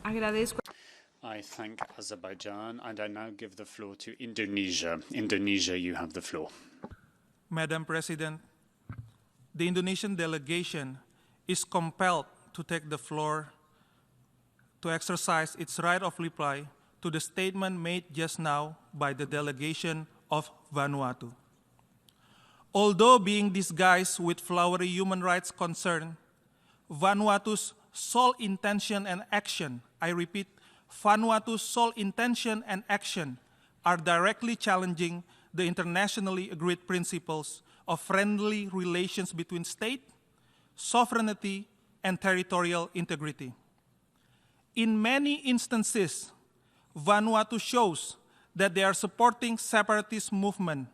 Agradezco. I thank Azerbaijan, and I now give the floor to Indonesia. Indonesia, you have the floor. Madam President, the Indonesian delegation is compelled to take the floor to exercise its right of reply to the statement made just now by the delegation of Vanuatu. Although being disguised with flowery human rights concern, Vanuatu's sole intention and action, I repeat, Vanuatu's sole intention and action are directly challenging the internationally agreed principles of friendly relations between state, sovereignty, and territorial integrity. In many instances, Vanuatu shows that they are supporting separatist movement.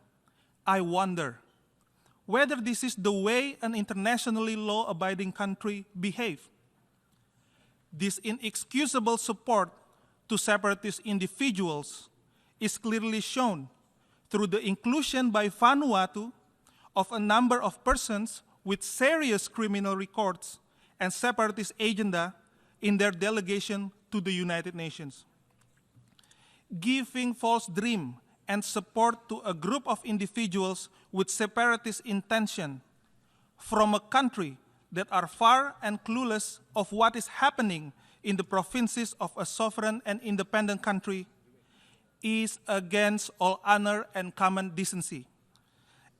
I wonder whether this is the way an internationally law-abiding country behaves. This inexcusable support to separatist individuals is clearly shown through the inclusion by Vanuatu of a number of persons with serious criminal records and separatist agenda in their delegation to the United Nations. Giving false dream and support to a group of individuals with separatist intention from a country that are far and clueless of what is happening in the provinces of a sovereign and independent country is against all honor and common decency,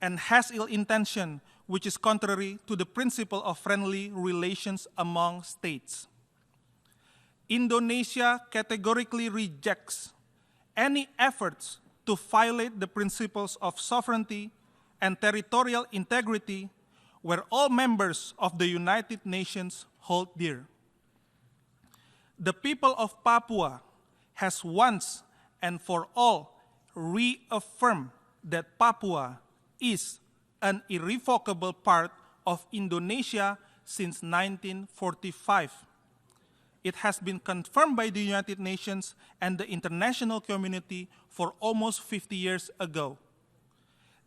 and has ill intention which is contrary to the principle of friendly relations among states. Indonesia categorically rejects any efforts to violate the principles of sovereignty and territorial integrity where all members of the United Nations hold dear. The people of Papua has once and for all reaffirmed that Papua is an irrevocable part of Indonesia since 1945. It has been confirmed by the United Nations and the international community for almost 50 years ago.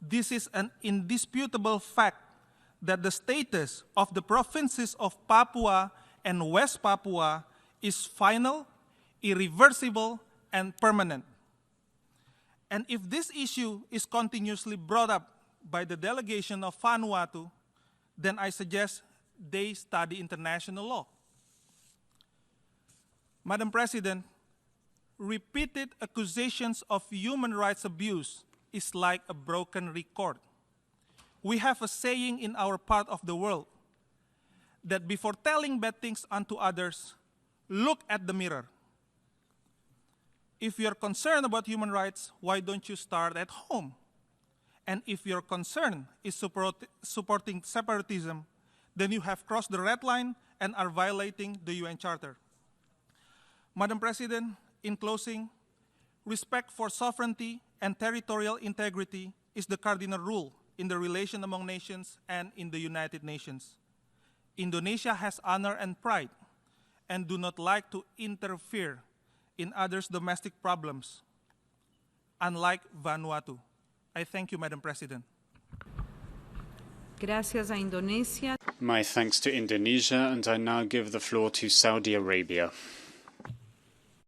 This is an indisputable fact that the status of the provinces of Papua and West Papua is final, irreversible, and permanent. And if this issue is continuously brought up by the delegation of Vanuatu, then I suggest they study international law. Madam President, repeated accusations of human rights abuse is like a broken record. We have a saying in our part of the world that before telling bad things unto others, look at the mirror. If you're concerned about human rights, why don't you start at home? And if your concern is supporting separatism, then you have crossed the red line and are violating the UN Charter. Madam President, in closing, respect for sovereignty and territorial integrity is the cardinal rule in the relation among nations and in the United Nations. Indonesia has honor and pride and do not like to interfere in others' domestic problems, unlike Vanuatu. I thank you, Madam President. Gracias a Indonesia. My thanks to Indonesia, and I now give the floor to Saudi Arabia.